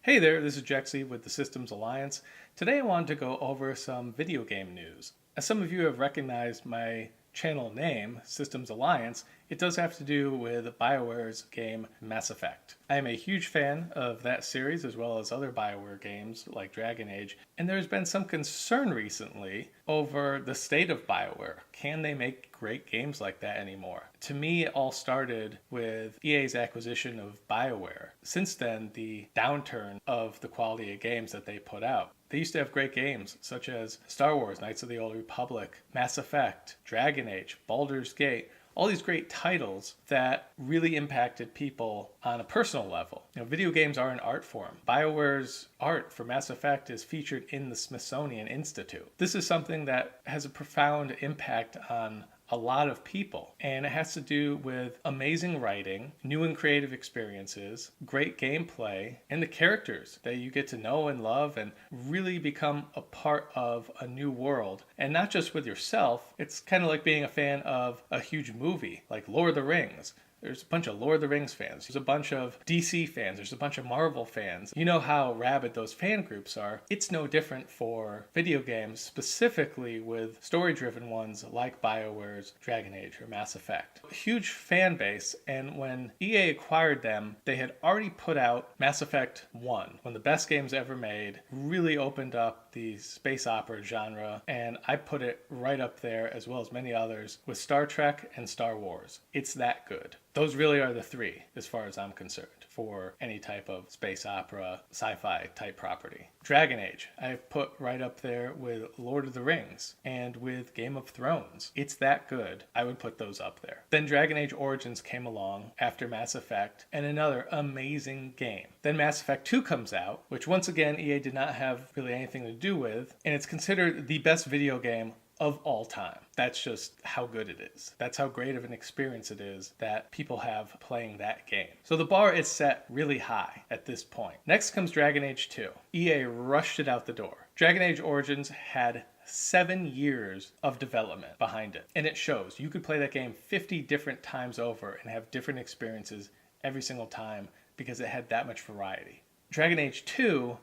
Hey there, this is Jexy with the Systems Alliance. Today I wanted to go over some video game news. As some of you have recognized my channel name, Systems Alliance, it does have to do with BioWare's game Mass Effect. I am a huge fan of that series as well as other BioWare games like Dragon Age, and there's been some concern recently over the state of BioWare. Can they make great games like that anymore? To me, it all started with EA's acquisition of BioWare. Since then, the downturn of the quality of games that they put out. They used to have great games such as Star Wars, Knights of the Old Republic, Mass Effect, Dragon Age, Baldur's Gate, all these great titles that really impacted people on a personal level. Video games are an art form. BioWare's art for Mass Effect is featured in the Smithsonian Institute. This is something that has a profound impact on a lot of people, and it has to do with amazing writing, new and creative experiences, great gameplay, and the characters that you get to know and love and really become a part of a new world. And not just with yourself, it's kind of like being a fan of a huge movie like Lord of the Rings. There's a bunch of Lord of the Rings fans. There's a bunch of DC fans. There's a bunch of Marvel fans. You know how rabid those fan groups are. It's no different for video games, specifically with story-driven ones like BioWare's Dragon Age or Mass Effect. A huge fan base, and when EA acquired them, they had already put out Mass Effect 1, one of the best games ever made, really opened up the space opera genre, and I put it right up there, as well as many others, with Star Trek and Star Wars. It's that good. Those really are the three, as far as I'm concerned, for any type of space opera, sci-fi type property. Dragon Age, I've put right up there with Lord of the Rings and with Game of Thrones. It's that good. I would put those up there. Then Dragon Age Origins came along after Mass Effect, and another amazing game. Then Mass Effect 2 comes out, which once again EA did not have really anything to do with, and it's considered the best video game of all time. That's just how good it is. That's how great of an experience it is that people have playing that game. So the bar is set really high at this point. Next comes Dragon Age 2. EA rushed it out the door. Dragon Age Origins had 7 years of development behind it, and it shows. You could play that game 50 different times over and have different experiences every single time because it had that much variety. Dragon Age 2,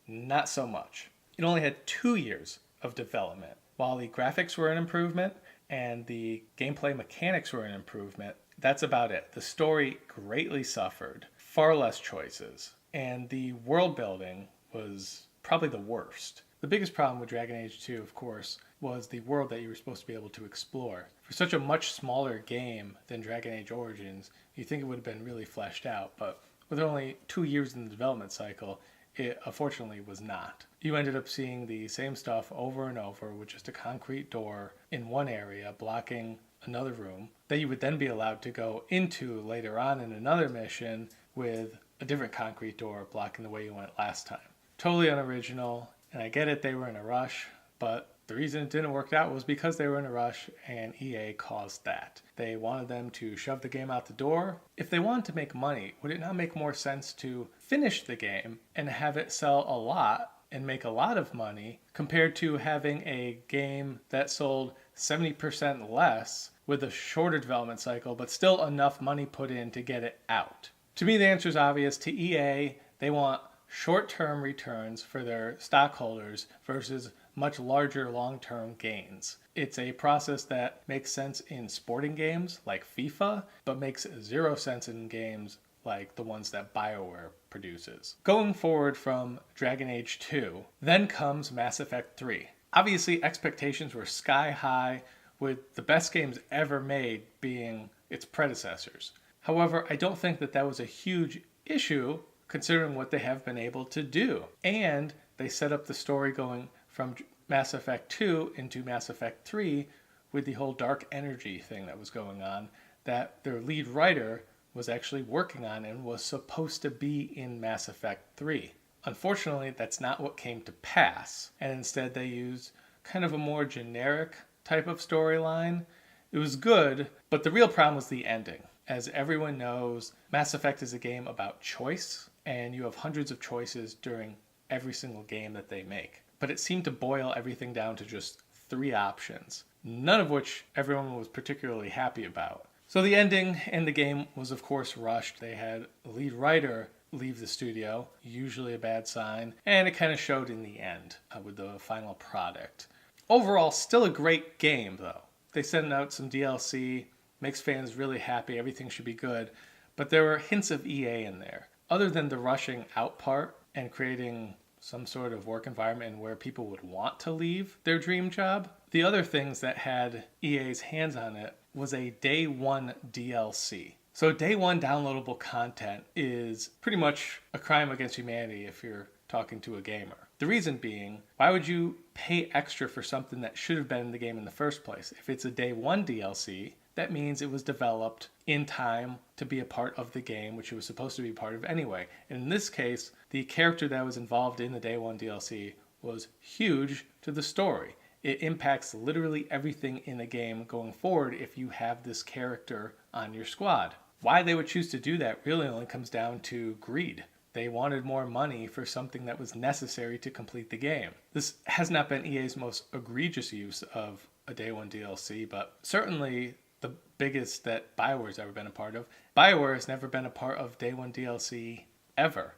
not so much. It only had 2 years of development. While the graphics were an improvement and the gameplay mechanics were an improvement, that's about it. The story greatly suffered, far less choices, and the world building was probably the worst. The biggest problem with Dragon Age 2, of course, was the world that you were supposed to be able to explore. For such a much smaller game than Dragon Age Origins, you'd think it would have been really fleshed out, but with only 2 years in the development cycle, it unfortunately was not. You ended up seeing the same stuff over and over with just a concrete door in one area blocking another room that you would then be allowed to go into later on in another mission with a different concrete door blocking the way you went last time. Totally unoriginal, and I get it, they were in a rush, but the reason it didn't work out was because they were in a rush, and EA caused that. They wanted them to shove the game out the door. If they wanted to make money, would it not make more sense to finish the game and have it sell a lot and make a lot of money compared to having a game that sold 70% less with a shorter development cycle but still enough money put in to get it out? To me, the answer is obvious. To EA, they want short-term returns for their stockholders versus much larger long-term gains. It's a process that makes sense in sporting games like FIFA, but makes zero sense in games like the ones that BioWare produces. Going forward from Dragon Age 2, then comes Mass Effect 3. Obviously, expectations were sky high, with the best games ever made being its predecessors. However, I don't think that was a huge issue considering what they have been able to do. And they set up the story going from Mass Effect 2 into Mass Effect 3 with the whole dark energy thing that was going on that their lead writer was actually working on and was supposed to be in Mass Effect 3. Unfortunately, that's not what came to pass, and instead they used kind of a more generic type of storyline. It was good, but the real problem was the ending. As everyone knows, Mass Effect is a game about choice, and you have hundreds of choices during every single game that they make. But it seemed to boil everything down to just 3 options, none of which everyone was particularly happy about. So the ending in the game was of course rushed. They had a lead writer leave the studio, usually a bad sign, and it kind of showed in the end with the final product. Overall, still a great game though. They sent out some DLC, makes fans really happy, everything should be good, but there were hints of EA in there. Other than the rushing out part and creating some sort of work environment where people would want to leave their dream job, the other things that had EA's hands on it was a day one DLC. So day one downloadable content is pretty much a crime against humanity if you're talking to a gamer. The reason being, why would you pay extra for something that should have been in the game in the first place? If it's a day one DLC, that means it was developed in time to be a part of the game, which it was supposed to be part of anyway. And in this case, the character that was involved in the day one DLC was huge to the story. It impacts literally everything in the game going forward if you have this character on your squad. Why they would choose to do that really only comes down to greed. They wanted more money for something that was necessary to complete the game. This has not been EA's most egregious use of a day one DLC, but certainly the biggest that BioWare's ever been a part of. BioWare has never been a part of day one DLC ever.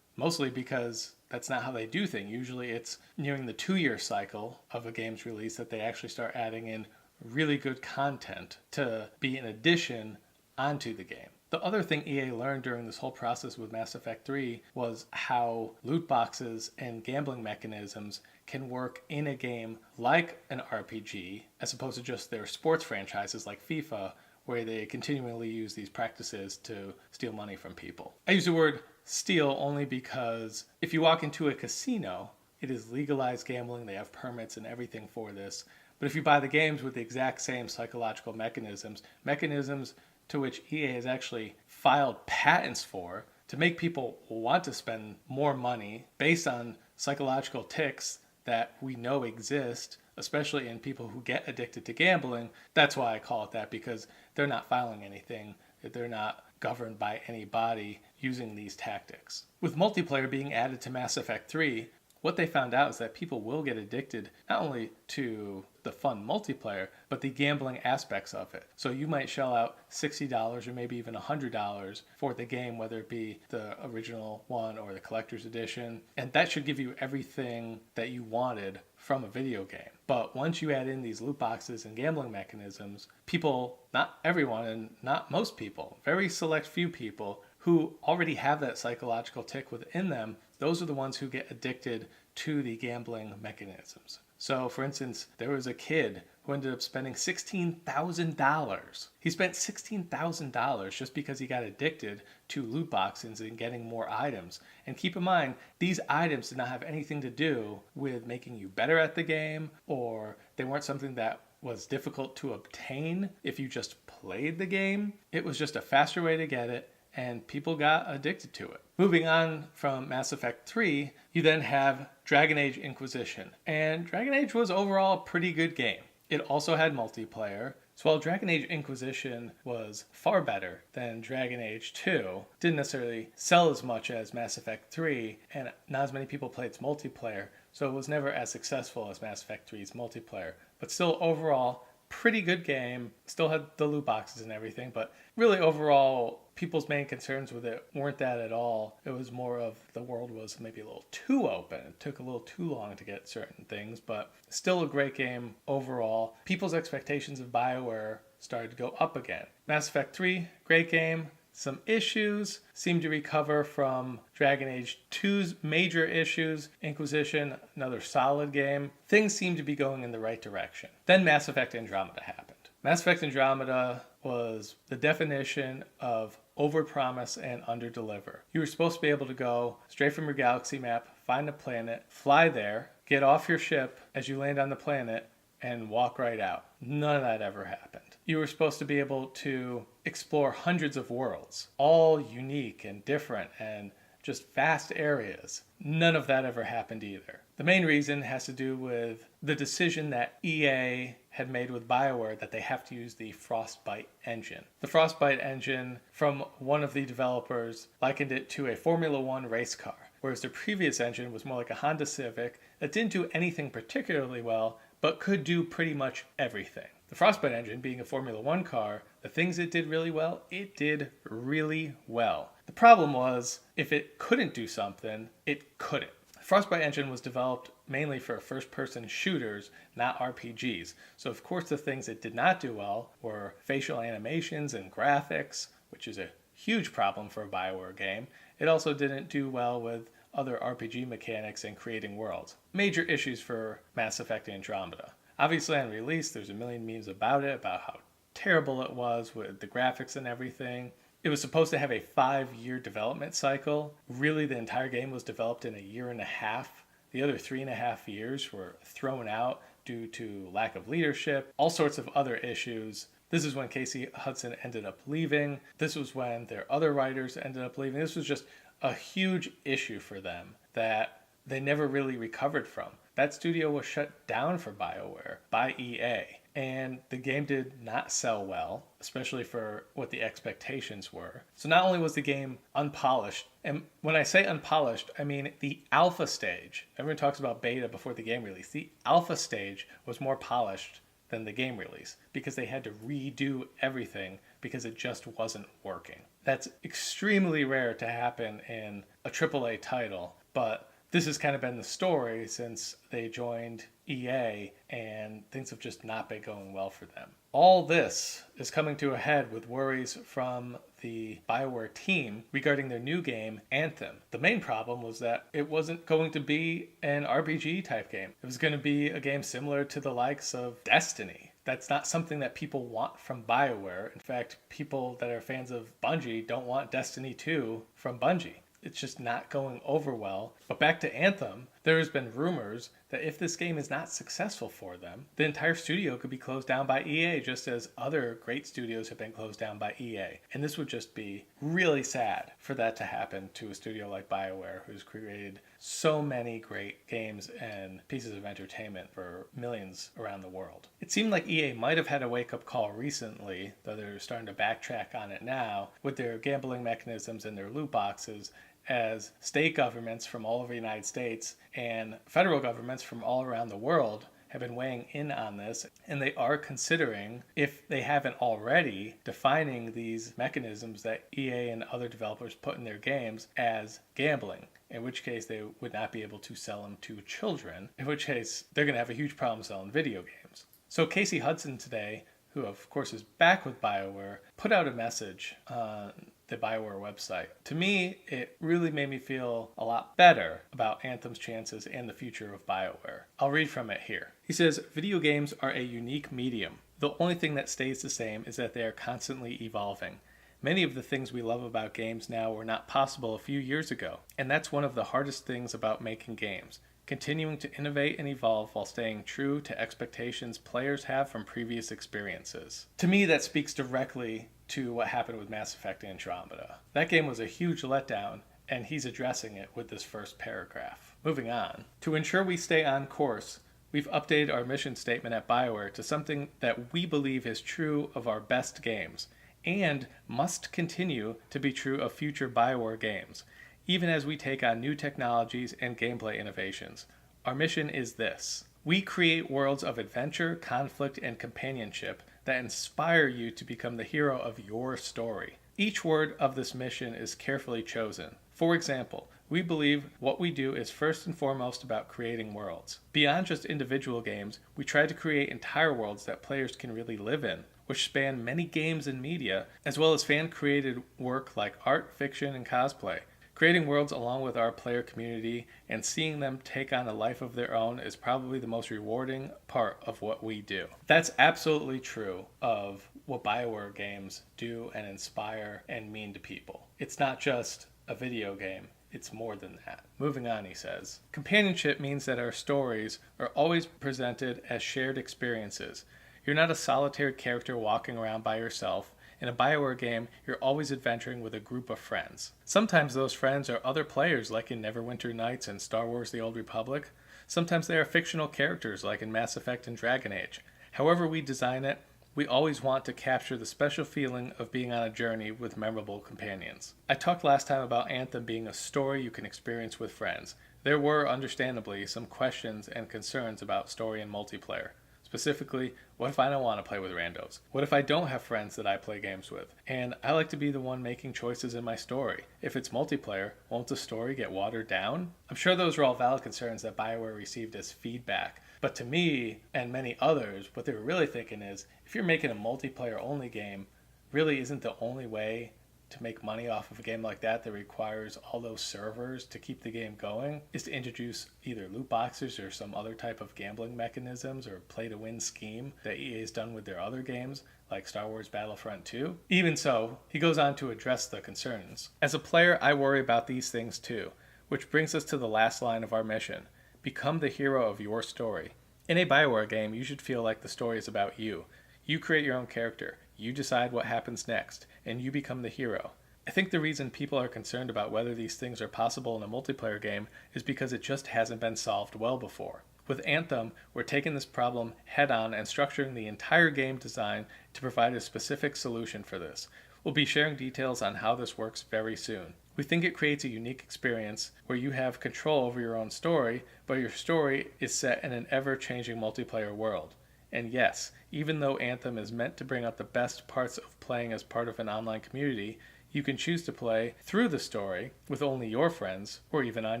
Mostly because that's not how they do things. Usually it's nearing the 2-year cycle of a game's release that they actually start adding in really good content to be an addition onto the game. The other thing EA learned during this whole process with Mass Effect 3 was how loot boxes and gambling mechanisms can work in a game like an RPG as opposed to just their sports franchises like FIFA, where they continually use these practices to steal money from people. I use the word steal only because if you walk into a casino, it is legalized gambling. They have permits and everything for this. But if you buy the games with the exact same psychological mechanisms to which EA has actually filed patents for to make people want to spend more money based on psychological tics that we know exist, especially in people who get addicted to gambling. That's why I call it that, because they're not filing anything. They're not governed by any body using these tactics. With multiplayer being added to Mass Effect 3, what they found out is that people will get addicted not only to the fun multiplayer, but the gambling aspects of it. So you might shell out $60 or maybe even $100 for the game, whether it be the original one or the collector's edition, and that should give you everything that you wanted from a video game. But once you add in these loot boxes and gambling mechanisms, people, not everyone and not most people, very select few people who already have that psychological tick within them, those are the ones who get addicted to the gambling mechanisms. So, for instance, there was a kid who ended up spending $16,000. He spent $16,000 just because he got addicted to loot boxes and getting more items. And keep in mind, these items did not have anything to do with making you better at the game, or they weren't something that was difficult to obtain if you just played the game. It was just a faster way to get it, and people got addicted to it. Moving on from Mass Effect 3, you then have Dragon Age Inquisition. And Dragon Age was overall a pretty good game. It also had multiplayer. So while Dragon Age Inquisition was far better than Dragon Age 2, didn't necessarily sell as much as Mass Effect 3, and not as many people played its multiplayer, so it was never as successful as Mass Effect 3's multiplayer. But still, overall, pretty good game. Still had the loot boxes and everything, but really overall, people's main concerns with it weren't that at all. It was more of the world was maybe a little too open. It took a little too long to get certain things, but still a great game overall. People's expectations of BioWare started to go up again. Mass Effect 3, great game. Some issues, seemed to recover from Dragon Age 2's major issues. Inquisition, another solid game. Things seemed to be going in the right direction. Then Mass Effect Andromeda happened. Mass Effect Andromeda was the definition of overpromise and underdeliver. You were supposed to be able to go straight from your galaxy map, find a planet, fly there, get off your ship as you land on the planet, and walk right out. None of that ever happened. You were supposed to be able to explore hundreds of worlds, all unique and different and just vast areas. None of that ever happened either. The main reason has to do with the decision that EA had made with BioWare that they have to use the Frostbite engine. The Frostbite engine, from one of the developers, likened it to a Formula One race car, whereas the previous engine was more like a Honda Civic that didn't do anything particularly well, but could do pretty much everything. The Frostbite engine, being a Formula One car, the things it did really well, it did really well. The problem was, if it couldn't do something, it couldn't. Frostbite Engine was developed mainly for first-person shooters, not RPGs. So of course the things it did not do well were facial animations and graphics, which is a huge problem for a BioWare game. It also didn't do well with other RPG mechanics and creating worlds. Major issues for Mass Effect Andromeda. Obviously on release there's a million memes about it, about how terrible it was with the graphics and everything. It was supposed to have a 5-year development cycle. Really, the entire game was developed in a year and a half. The other 3.5 years were thrown out due to lack of leadership, all sorts of other issues. This is when Casey Hudson ended up leaving. This was when their other writers ended up leaving. This was just a huge issue for them that they never really recovered from. That studio was shut down for BioWare by EA. And the game did not sell well, especially for what the expectations were. So not only was the game unpolished, and when I say unpolished, I mean the alpha stage. Everyone talks about beta before the game release. The alpha stage was more polished than the game release because they had to redo everything because it just wasn't working. That's extremely rare to happen in a AAA title, but this has kind of been the story since they joined EA, and things have just not been going well for them. All this is coming to a head with worries from the BioWare team regarding their new game, Anthem. The main problem was that it wasn't going to be an RPG type game. It was going to be a game similar to the likes of Destiny. That's not something that people want from BioWare. In fact, people that are fans of Bungie don't want Destiny 2 from Bungie. It's just not going over well. But back to Anthem, there has been rumors that if this game is not successful for them, the entire studio could be closed down by EA, just as other great studios have been closed down by EA. And this would just be really sad for that to happen to a studio like BioWare, who's created so many great games and pieces of entertainment for millions around the world. It seemed like EA might have had a wake-up call recently, though they're starting to backtrack on it now, with their gambling mechanisms and their loot boxes, as state governments from all over the United States and federal governments from all around the world have been weighing in on this, and they are considering, if they haven't already, defining these mechanisms that EA and other developers put in their games as gambling, in which case they would not be able to sell them to children, in which case they're going to have a huge problem selling video games. So Casey Hudson today, who of course is back with BioWare, put out a message on the BioWare website. To me, it really made me feel a lot better about Anthem's chances and the future of BioWare. I'll read from it here. He says, "Video games are a unique medium. The only thing that stays the same is that they are constantly evolving. Many of the things we love about games now were not possible a few years ago, and that's one of the hardest things about making games. Continuing to innovate and evolve while staying true to expectations players have from previous experiences." To me, that speaks directly to what happened with Mass Effect Andromeda. That game was a huge letdown, and he's addressing it with this first paragraph. Moving on. "To ensure we stay on course, we've updated our mission statement at BioWare to something that we believe is true of our best games, and must continue to be true of future BioWare games, even as we take on new technologies and gameplay innovations. Our mission is this: we create worlds of adventure, conflict, and companionship that inspire you to become the hero of your story. Each word of this mission is carefully chosen. For example, we believe what we do is first and foremost about creating worlds. Beyond just individual games, we try to create entire worlds that players can really live in, which span many games and media, as well as fan-created work like art, fiction, and cosplay. Creating worlds along with our player community and seeing them take on a life of their own is probably the most rewarding part of what we do." That's absolutely true of what BioWare games do and inspire and mean to people. It's not just a video game. It's more than that. Moving on, he says, "Companionship means that our stories are always presented as shared experiences. You're not a solitary character walking around by yourself. In a BioWare game, you're always adventuring with a group of friends. Sometimes those friends are other players like in Neverwinter Nights and Star Wars The Old Republic. Sometimes they are fictional characters like in Mass Effect and Dragon Age. However we design it, we always want to capture the special feeling of being on a journey with memorable companions." I talked last time about Anthem being a story you can experience with friends. There were, understandably, some questions and concerns about story and multiplayer. Specifically, what if I don't want to play with randos? What if I don't have friends that I play games with? And I like to be the one making choices in my story. If it's multiplayer, won't the story get watered down? I'm sure those are all valid concerns that BioWare received as feedback. But to me, and many others, what they were really thinking is, if you're making a multiplayer only game, really isn't the only way to make money off of a game like that requires all those servers to keep the game going is to introduce either loot boxes or some other type of gambling mechanisms or play to win scheme that EA has done with their other games like Star Wars Battlefront 2. Even so, he goes on to address the concerns. As a player, I worry about these things too, which brings us to the last line of our mission. Become the hero of your story. In a BioWare game, you should feel like the story is about you. You create your own character. You decide what happens next, and you become the hero. I think the reason people are concerned about whether these things are possible in a multiplayer game is because it just hasn't been solved well before. With Anthem, we're taking this problem head on and structuring the entire game design to provide a specific solution for this. We'll be sharing details on how this works very soon. We think it creates a unique experience where you have control over your own story, but your story is set in an ever-changing multiplayer world. And yes, even though Anthem is meant to bring out the best parts of playing as part of an online community, you can choose to play through the story with only your friends or even on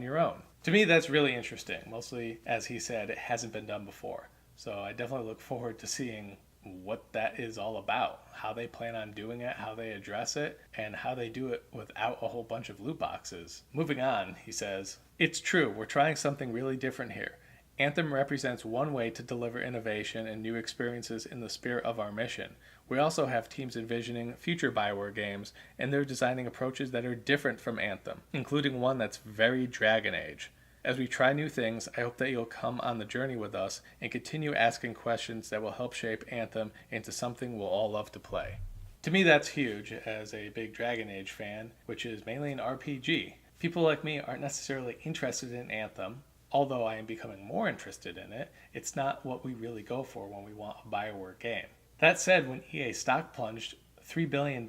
your own. To me, that's really interesting. Mostly, as he said, it hasn't been done before. So I definitely look forward to seeing what that is all about, how they plan on doing it, how they address it, and how they do it without a whole bunch of loot boxes. Moving on, he says, "It's true, we're trying something really different here. Anthem represents one way to deliver innovation and new experiences in the spirit of our mission. We also have teams envisioning future BioWare games, and they're designing approaches that are different from Anthem, including one that's very Dragon Age. As we try new things, I hope that you'll come on the journey with us and continue asking questions that will help shape Anthem into something we'll all love to play." To me, that's huge as a big Dragon Age fan, which is mainly an RPG. People like me aren't necessarily interested in Anthem. Although I am becoming more interested in it, it's not what we really go for when we want a BioWare game. That said, when EA stock plunged $3 billion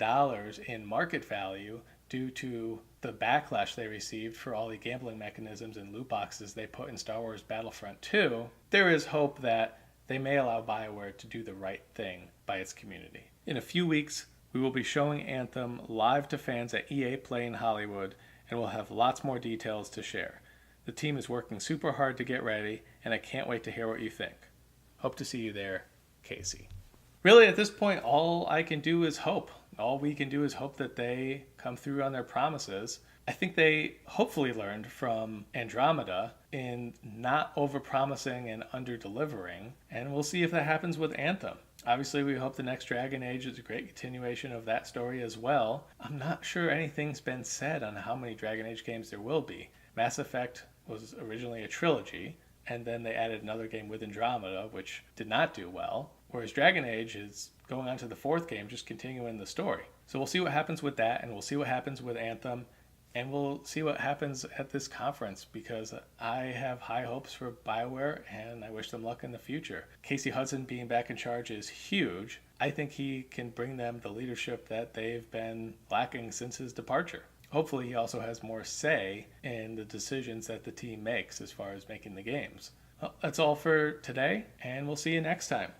in market value due to the backlash they received for all the gambling mechanisms and loot boxes they put in Star Wars Battlefront 2, there is hope that they may allow BioWare to do the right thing by its community. In a few weeks, we will be showing Anthem live to fans at EA Play in Hollywood, and we'll have lots more details to share. The team is working super hard to get ready, and I can't wait to hear what you think. Hope to see you there, Casey. Really, at this point, all I can do is hope. All we can do is hope that they come through on their promises. I think they hopefully learned from Andromeda in not over-promising and under-delivering, and we'll see if that happens with Anthem. Obviously, we hope the next Dragon Age is a great continuation of that story as well. I'm not sure anything's been said on how many Dragon Age games there will be. Mass Effect was originally a trilogy, and then they added another game with Andromeda, which did not do well, whereas Dragon Age is going on to the fourth game, just continuing the story. So we'll see what happens with that, and we'll see what happens with Anthem, and we'll see what happens at this conference, because I have high hopes for BioWare, and I wish them luck in the future. Casey Hudson being back in charge is huge. I think he can bring them the leadership that they've been lacking since his departure. Hopefully he also has more say in the decisions that the team makes as far as making the games. Well, that's all for today, and we'll see you next time.